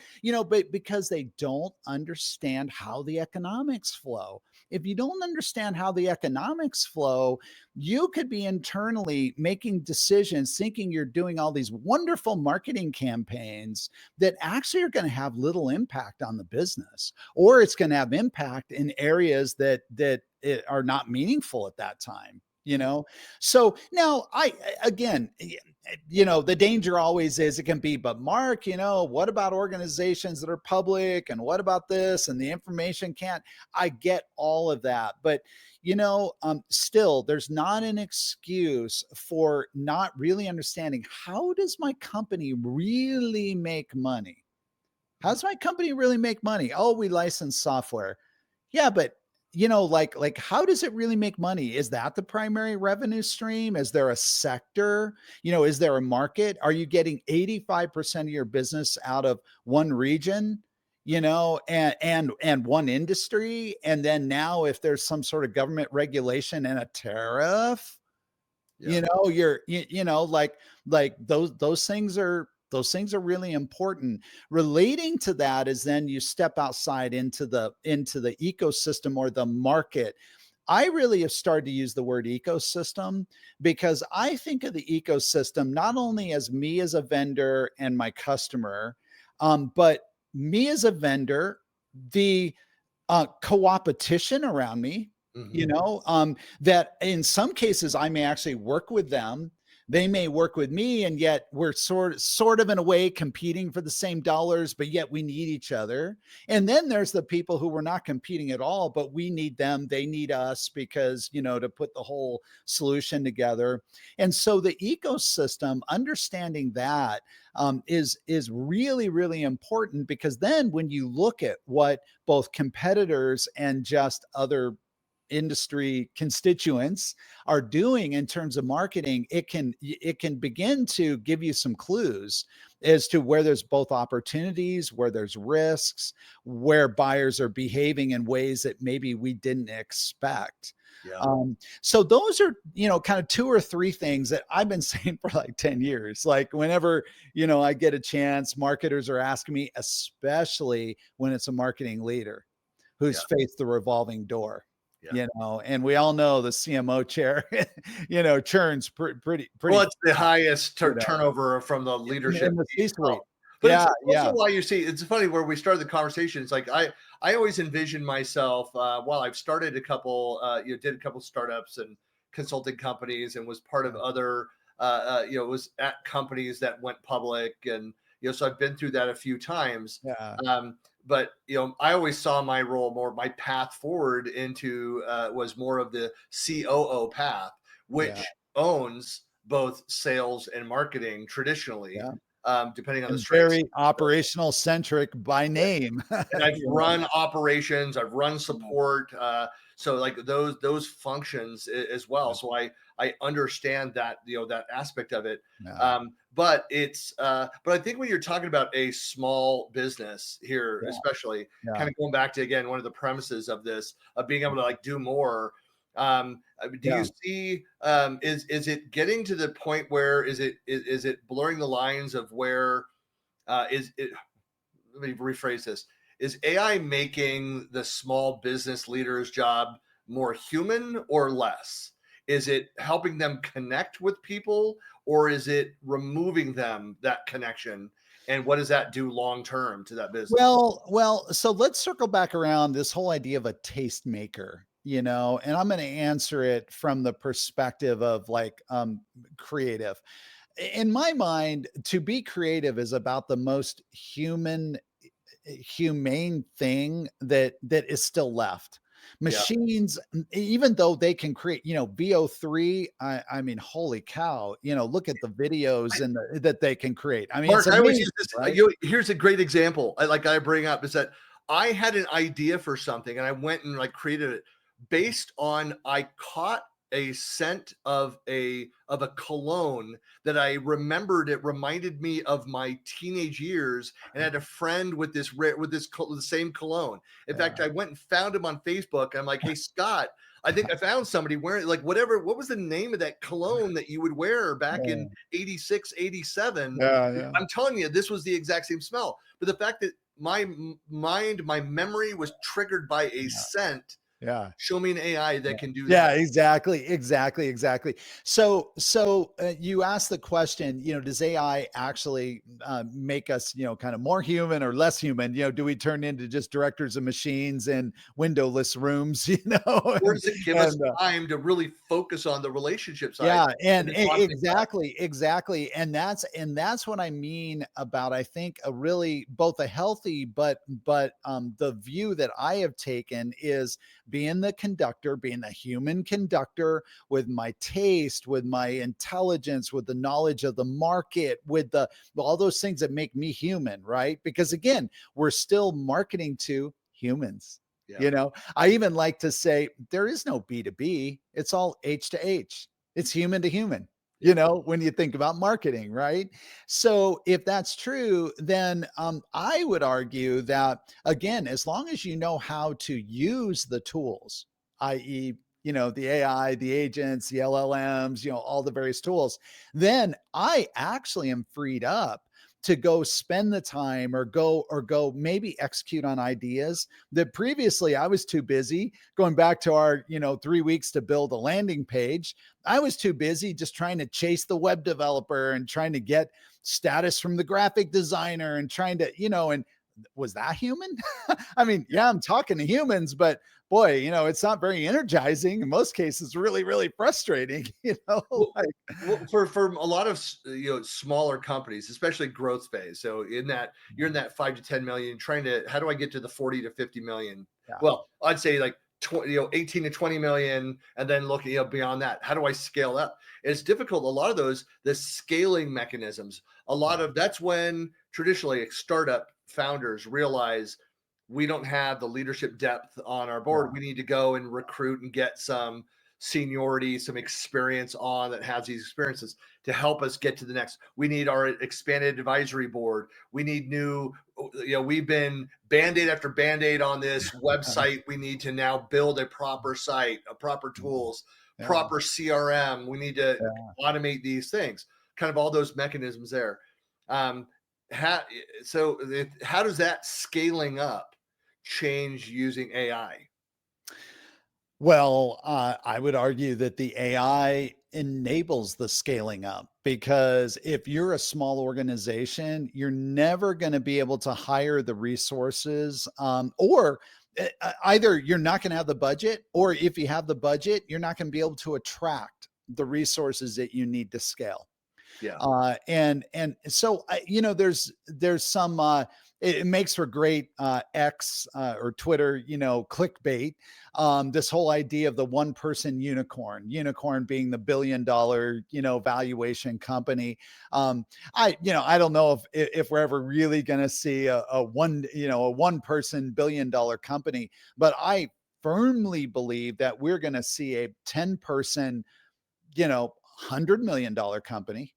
but because they don't understand how the economics flow. If you don't understand how the economics flow, you could be internally making decisions, thinking you're doing all these wonderful marketing campaigns that actually are going to have little impact on the business, or it's going to have impact in areas that are not meaningful at that time. So now I again, the danger always is it can be, but Mark, what about organizations that are public, and what about this, and the information can't. I get all of that, but still, there's not an excuse for not really understanding, how does my company really make money? How does my company really make money? Oh, we license software. Yeah, but like how does it really make money? Is that the primary revenue stream? Is there a sector? Is there a market? Are you getting 85% of your business out of one region? And one industry? And then now if there's some sort of government regulation and a tariff, Yeah. like those things are really important. Relating to that is then you step outside into the ecosystem or the market. I really have started to use the word ecosystem because I think of the ecosystem not only as me as a vendor and my customer, but me as a vendor, the co-opetition around me, Mhm. that in some cases I may actually work with them. They may work with me, and yet we're sort of in a way competing for the same dollars, but yet we need each other. And then there's the people who we're not competing at all, but we need them. They need us because, to put the whole solution together. And so the ecosystem, understanding that is really, really important, because then when you look at what both competitors and just other industry constituents are doing in terms of marketing, it can begin to give you some clues as to where there's both opportunities, where there's risks, where buyers are behaving in ways that maybe we didn't expect. Yeah. So those are, kind of two or three things that I've been saying for like 10 years. Like whenever, I get a chance, marketers are asking me, especially when it's a marketing leader Yeah. who's faced the revolving door. Yeah. And we all know the CMO chair, churns pretty, Well, pretty, it's the highest you know, turnover from the in leadership the piece. C-suite. But it's Yeah, also yeah, why you see, it's funny where we started the conversation. It's like I always envision myself, while I've started a couple, did a couple startups and consulting companies, and was part of other, was at companies that went public, and so I've been through that a few times. yeah, But I always saw my role more, my path forward into, was more of the COO path, yeah, which owns both sales and marketing traditionally. yeah, depending on the And strengths. very operational centric by name. And I've You know? run operations, I've run support, so like those functions as well. So I understand that, that aspect of it. Yeah, But I think when you're talking about a small business here, yeah, especially yeah, kind of going back to again one of the premises of this of being able to like do more. Do you yeah. see is it getting to the point where is it blurring the lines of where is it let me rephrase this. Is AI making the small business leader's job more human or less? Is it helping them connect with people or is it removing them that connection? And what does that do long term to that business? So let's circle back around this whole idea of a tastemaker, and I'm going to answer it from the perspective of like creative. In my mind, to be creative is about the most humane thing that is still left. Yeah. Machines, even though they can create, VO3, I mean, holy cow, look at the videos that they can create. I mean, it's Mark, I always amazing, use this. right? Here's a great example. I bring up is that I had an idea for something and I went and like created it based on I caught a scent of a cologne that I remembered. It reminded me of my teenage years, and I had a friend with the same cologne. In fact, Yeah. I went and found him on Facebook. I'm like, hey Scott, I think I found somebody wearing like whatever. What was the name of that cologne that you would wear back in Yeah. 86, 87? Yeah. Yeah. I'm telling you, this was the exact same smell. But the fact that my memory was triggered by a scent, Yeah. show me an AI Yeah. that can do Yeah, that. exactly. So you asked the question, does AI actually make us, kind of more human or less human? Do we turn into just directors of machines and windowless rooms, Or does it give us and time to really focus on the relationship side yeah, and and the conflict side? exactly, and that's what I mean about I think a really both a healthy but the view that I have taken is being the conductor, being the human conductor with my taste, with my intelligence, with the knowledge of the market, with the all those things that make me human, right? Because again, we're still marketing to humans. Yeah. I even like to say there is no B2B, it's all H to H. It's human to human, Yeah. when you think about marketing, right? So if that's true, then I would argue that, again, as long as you know how to use the tools, i.e., the AI, the agents, the LLMs, all the various tools, then I actually am freed up to go spend the time or go maybe execute on ideas that previously I was too busy going back to our 3 weeks to build a landing page. I was too busy just trying to chase the web developer and trying to get status from the graphic designer and trying to, and was that human? I mean, Yeah. yeah, I'm talking to humans, but boy, it's not very energizing. In most cases, really, really frustrating, Well, like, for a lot of smaller companies, especially growth phase. So in that you're in that 5 to 10 million, trying to how do I get to the 40 to 50 million? yeah, Well, I'd say like 18 to 20 million, and then looking beyond that. How do I scale up? It's difficult. A lot of those the scaling mechanisms. A lot yeah, of that's when traditionally startup founders realize we don't have the leadership depth on our board. yeah, We need to go and recruit and get some seniority, some experience on that has these experiences to help us get to the next. We need our expanded advisory board. We need new, we've been band-aid after band-aid on this website. We need to now build a proper site, a proper tools, yeah, proper CRM. We need to yeah. automate these things, kind of all those mechanisms there. Um, how, how does that scaling up change using AI? Well, I would argue that the AI enables the scaling up because if you're a small organization, you're never going to be able to hire the resources, or either you're not going to have the budget, or if you have the budget, you're not going to be able to attract the resources that you need to scale. Yeah. And so there's some it makes for great X or Twitter, clickbait. This whole idea of the one person unicorn being the $1 billion, valuation company. I don't know if we're ever really going to see a one person $1 billion company, but I firmly believe that we're going to see a 10-person, $100 million company,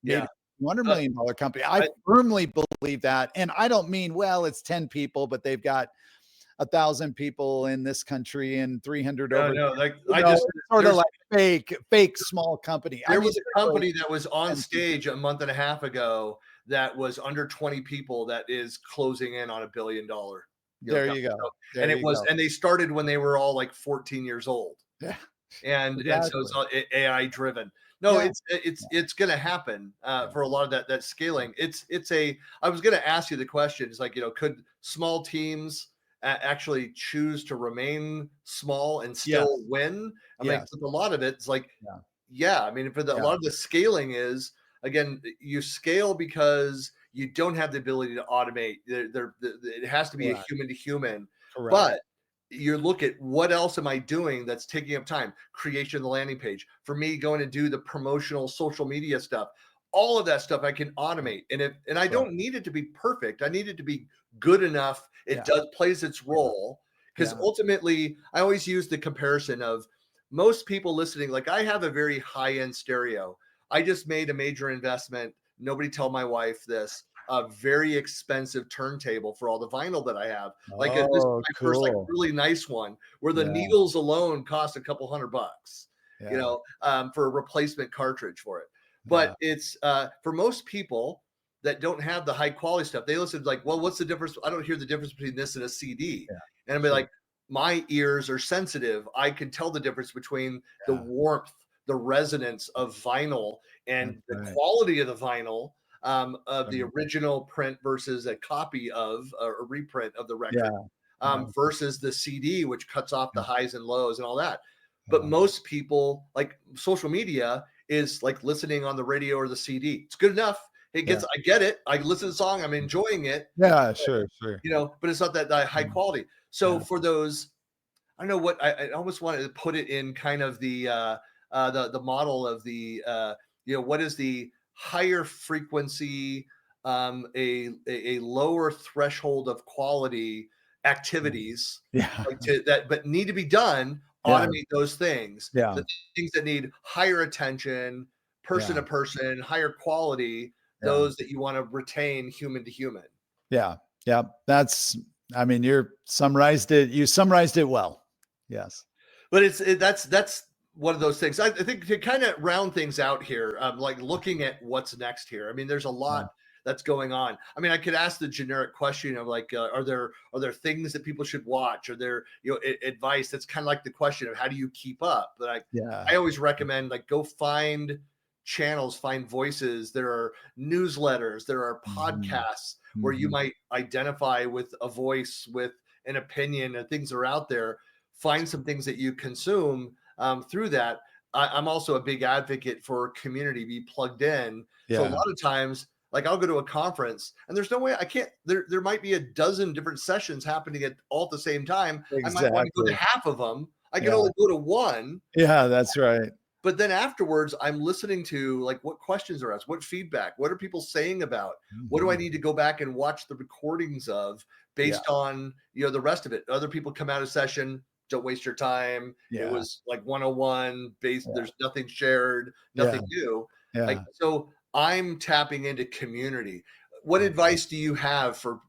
maybe Yeah. $200 Uh, million company. I I, firmly believe that. And I don't mean, well, it's 10 people, but they've got 1,000 people in this country and 300 no, over no, like there. I just It's sort of there's like fake small company. I there mean, was a company that was on 10 people. stage a month and a half ago that was under 20 people that is closing in on $1 billion, There company. you go. So, There and you go. and they started when they were all like 14 years old. Yeah, And so it's exactly. all AI driven. No, Yeah. it's going to happen Yeah. for a lot of that scaling. I was going to ask you the question. It's like, could small teams actually choose to remain small and still Yes. win? I mean, Yes. with a lot of it, it's like, Yeah. yeah. I mean, a Yeah. lot of the scaling is, again, you scale because you don't have the ability to automate. It has to be a Correct. human to human, Correct. but you look at what else am I doing that's taking up time? Creation of the landing page. For me, going to do the promotional social media stuff. All of that stuff I can automate. And I Right. don't need it to be perfect. I need it to be good enough. It Yeah. does plays its role. Because Yeah. ultimately, I always use the comparison of most people listening. Like, I have a very high-end stereo. I just made a major investment. Nobody tell my wife this. A very expensive turntable for all the vinyl that I have. This is Oh, my first like cool. really nice one where the Yeah. needles alone cost a couple $100, Yeah. for a replacement cartridge for it. Yeah. But it's for most people that don't have the high quality stuff, they listen like, well, what's the difference? I don't hear the difference between this and a CD. Yeah. And I'll be Sure. like, my ears are sensitive. I can tell the difference between the Yeah. warmth, the resonance of vinyl, That's and the right. quality of the vinyl, of the Right. original print versus a copy of a reprint of the record, Yeah. Yeah. versus the CD, which cuts off the Yeah. highs and lows and all that. But Yeah. most people, like, social media is like listening on the radio or the CD. It's good enough. Yeah. I get it. I listen to the song. I'm enjoying it, Yeah. Sure. Sure. but it's not that high Mm. quality. So Yeah. for those, I don't know what I almost wanted to put it in kind of the model of what is the higher frequency, a lower threshold of quality activities, Yeah. like but need to be done. Yeah. Automate those things, Yeah. the things that need higher attention, person Yeah. to person, higher quality. Yeah. Those that you want to retain human to human. Yeah. Yeah. I mean, you summarized it well. Yes. But that's one of those things. I think to kind of round things out here, like looking at what's next here. I mean, there's a Yeah. lot that's going on. I mean, I could ask the generic question of like, are there things that people should watch? Are there advice? That's kind of like the question of how do you keep up? But I Yeah. always recommend like go find channels, find voices. There are newsletters, there are Mhm. podcasts where you Mhm. might identify with a voice, with an opinion, and things are out there. Find some things that you consume through that. I'm also a big advocate for community, be plugged in. So a Yeah. lot of times, like I'll go to a conference and there's no way I can't, there might be a dozen different sessions happening at all at the same time. I might want to go to Exactly. half of them. I can Yeah. only go to one, Yeah. That's right. but then afterwards I'm listening to like what questions are asked, what feedback, what are people saying about, what do I Mhm. need to go back and watch the recordings of Yeah. based on the rest of it. Other people come out of session, don't waste your time, it Yeah. was like 101 based, Yeah. there's nothing shared, Yeah. nothing new. Like, Yeah. so I'm tapping into community. What Yeah. advice do you have for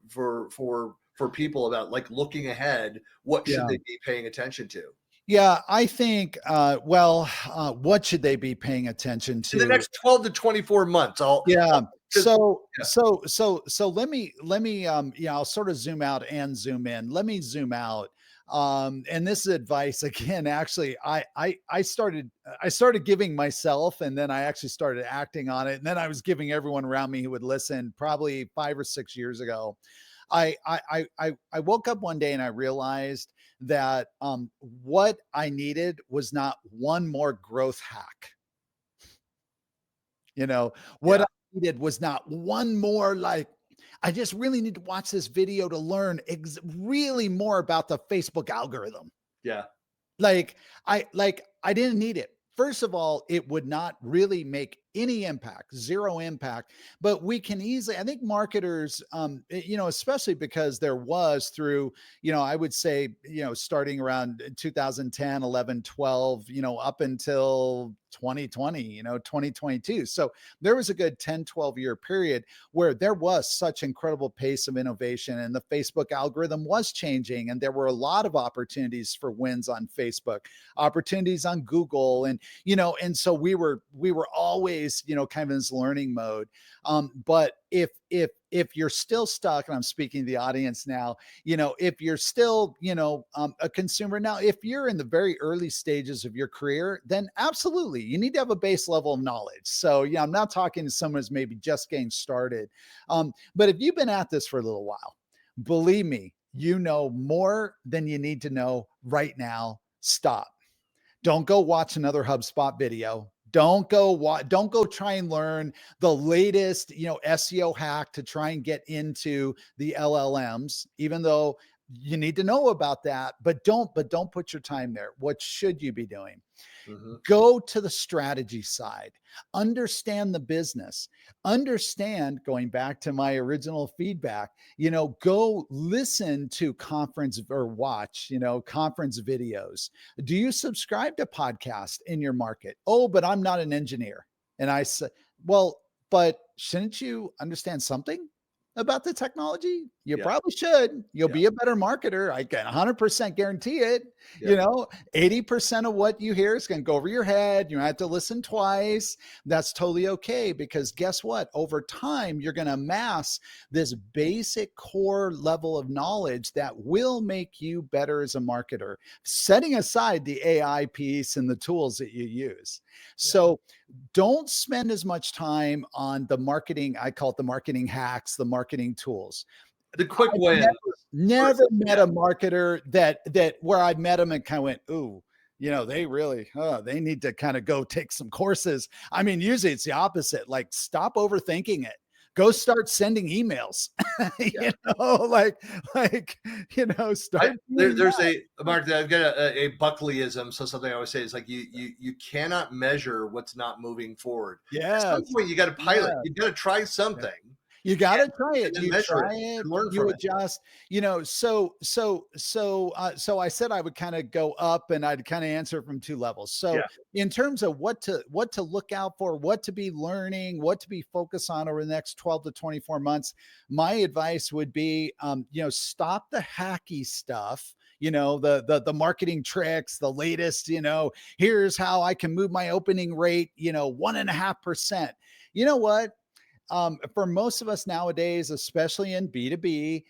people about like looking ahead? What should Yeah. they be paying attention to Yeah, I think, what should they be paying attention in the to? next 12 to 24 months? Yeah. Because yeah. So let me, I'll sort of zoom out and zoom in. Let me zoom out. And this is advice again, actually, I started giving myself, and then I actually started acting on it. And then I was giving everyone around me who would listen probably 5 or 6 years ago. I woke up one day and I realized that what I needed was not one more growth hack. What Yeah. I needed was not one more, like, I just really need to watch this video to learn really more about the Facebook algorithm. Yeah. Like I didn't need it. First of all, it would not really make any impact, zero impact, but we can easily, I think marketers, especially because there was through, I would say, starting around 2010, 11, 12, up until 2020, 2022. So there was a good 10, 12-year period where there was such incredible pace of innovation and the Facebook algorithm was changing. And there were a lot of opportunities for wins on Facebook, opportunities on Google. And so we were always, kind of in this learning mode. But if you're still stuck, and I'm speaking to the audience now, if you're still, a consumer now, if you're in the very early stages of your career, then absolutely you need to have a base level of knowledge. So yeah, I'm not talking to someone who's maybe just getting started. But if you've been at this for a little while, believe me, you know more than you need to know right now. Stop. Don't go watch another HubSpot video. Don't go try and learn the latest, SEO hack to try and get into the LLMs, even though you need to know about that, but don't put your time there. What should you be doing? Mhm. Go to the strategy side, understand the business, understand, going back to my original feedback, go listen to conference or watch, conference videos. Do you subscribe to podcasts in your market? Oh, but I'm not an engineer. And I said, well, but shouldn't you understand something about the technology? You Yeah. probably should. You'll Yeah. be a better marketer. I can 100% guarantee it. Yeah. 80% of what you hear is going to go over your head. You have to listen twice. That's totally okay, because guess what? Over time, you're going to amass this basic core level of knowledge that will make you better as a marketer, setting aside the AI piece and the tools that you use. Yeah. So don't spend as much time on the marketing. I call it the marketing hacks, the marketing tools. The quick I've win. never met Yeah. a marketer that where I met them and kind of went, ooh, they really, they need to kind of go take some courses. I mean, usually it's the opposite. Like, stop overthinking it. Go start sending emails. Yeah. Start doing There's that. a Mark. I've got a Buckleyism. So something I always say is like you cannot measure what's not moving forward. At some Yes. point, you got to pilot. Yeah. You got to try Yeah. something You gotta try and it. then You measure it try it, and learn you from it. adjust, so I said I would kind of go up and I'd kind of answer from two levels. So Yeah. in terms of what to look out for, what to be learning, what to be focused on over the next 12 to 24 months, my advice would be, stop the hacky stuff, the marketing tricks, the latest, here's how I can move my opening rate, 1.5%. You know what? For most of us nowadays, especially in B2B,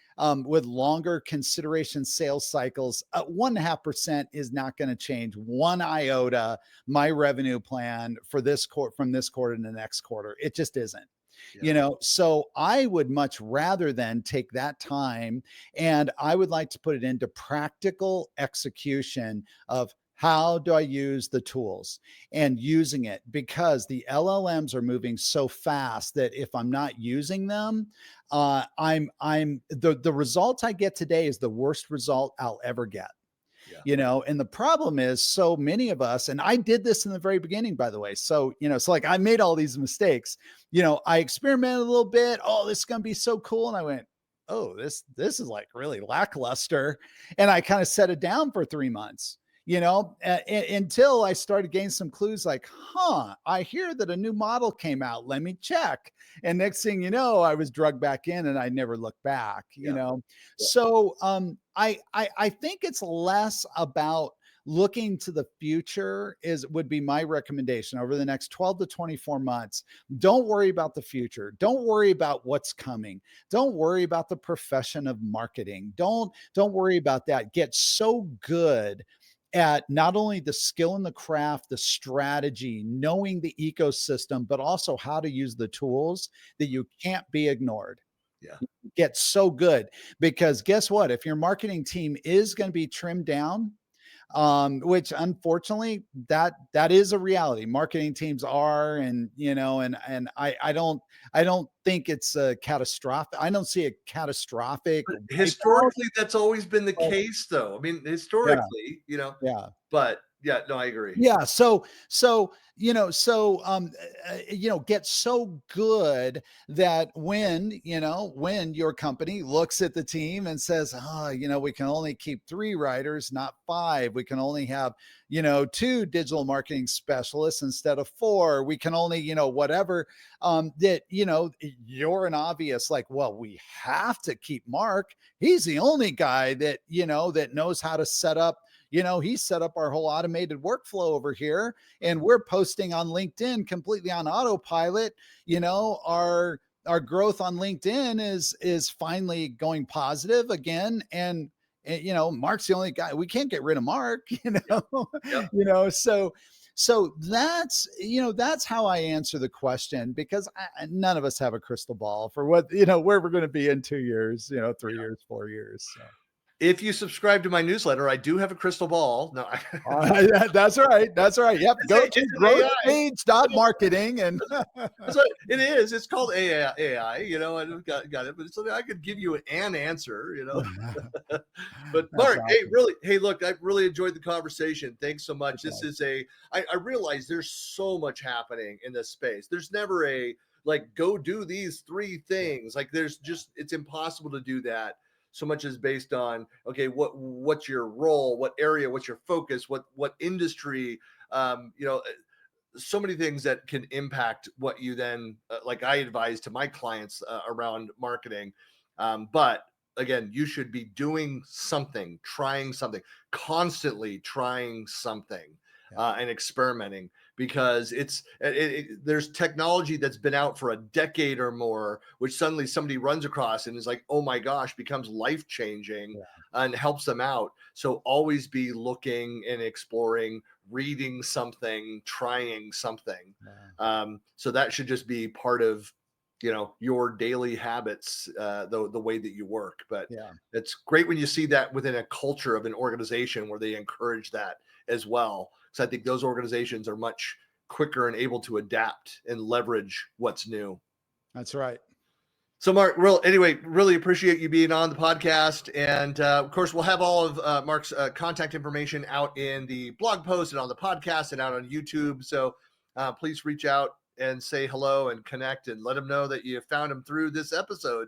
with longer consideration sales cycles, 1.5% is not going to change one iota my revenue plan for this quarter, from this quarter to the next quarter. It just isn't. Yeah. So I would much rather than take that time, and I would like to put it into practical execution of how do I use the tools and using it, because the LLMs are moving so fast that if I'm not using them, I'm the result I get today is the worst result I'll ever get. Yeah. And the problem is, so many of us, and I did this in the very beginning, by the way. So, so like I made all these mistakes. I experimented a little bit. Oh, this is going to be so cool. And I went, oh, this is like really lackluster. And I kind of set it down for 3 months, until I started getting some clues like, I hear that a new model came out. Let me check. And next thing you know, I was drugged back in and I never looked back, Yeah. Yeah. So I think it's less about looking to the future would be my recommendation over the next 12 to 24 months. Don't worry about the future. Don't worry about what's coming. Don't worry about the profession of marketing. Don't worry about that. Get so good at not only the skill and the craft, the strategy, knowing the ecosystem, but also how to use the tools, that you can't be ignored. Yeah. Get so good, because guess what? If your marketing team is going to be trimmed down, which unfortunately that is a reality. Marketing teams are, and I don't think it's a catastrophic. I don't see a catastrophic But wipeout. historically, that's always been the But case, though. I mean, yeah, historically, yeah. but yeah, no, I agree. Yeah, get so good that when your company looks at the team and says, we can only keep 3 writers, not 5. We can only have, 2 digital marketing specialists instead of 4. We can only, whatever, you're an obvious like, well, we have to keep Mark. He's the only guy that, that knows how to set up. He set up our whole automated workflow over here, and we're posting on LinkedIn completely on autopilot. Our growth on LinkedIn is finally going positive again. And Mark's the only guy. We can't get rid of Mark, Yep. Yep. So that's how I answer the question, because none of us have a crystal ball for what, where we're going to be in 2 years, 3 years, 4 years. So. If you subscribe to my newsletter, I do have a crystal ball. No, That's right. That's right. Yep. Go to growthstage.marketing and that's what it is. It's called AI, and got it, but it's something I could give you an answer, But Mark, awesome. hey, look, I've really enjoyed the conversation. Thanks so much. Okay. This is I realize there's so much happening in this space. There's never a like, go do these 3 things. Like it's impossible to do that. So much is based on, okay, what's your role, what area, what's your focus, what industry, so many things that can impact what you then, like I advise to my clients around marketing. But again, you should be doing something, trying something, constantly trying something. And experimenting, because there's technology that's been out for a decade or more, which suddenly somebody runs across and is like, oh my gosh, becomes life-changing and helps them out. So always be looking and exploring, reading something, trying something. So that should just be part of your daily habits, the way that you work. But it's great when you see that within a culture of an organization where they encourage that as well. So I think those organizations are much quicker and able to adapt and leverage what's new. That's right. So Mark, really appreciate you being on the podcast. And of course, we'll have all of Mark's contact information out in the blog post and on the podcast and out on YouTube. So please reach out and say hello and connect and let him know that you found him through this episode.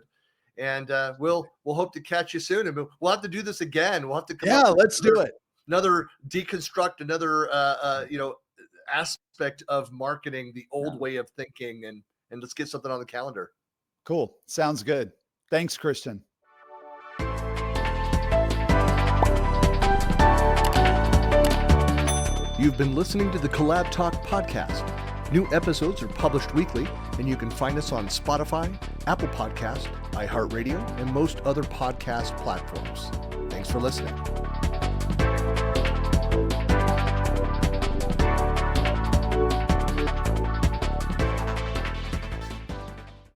And we'll hope to catch you soon. And we'll have to do this again. We'll have to come let's do it. Another deconstruct, another aspect of marketing, the old way of thinking, and let's get something on the calendar. Cool. Sounds good. Thanks, Christian. You've been listening to the CollabTalk podcast. New episodes are published weekly, and you can find us on Spotify, Apple Podcast, iHeartRadio, and most other podcast platforms. Thanks for listening.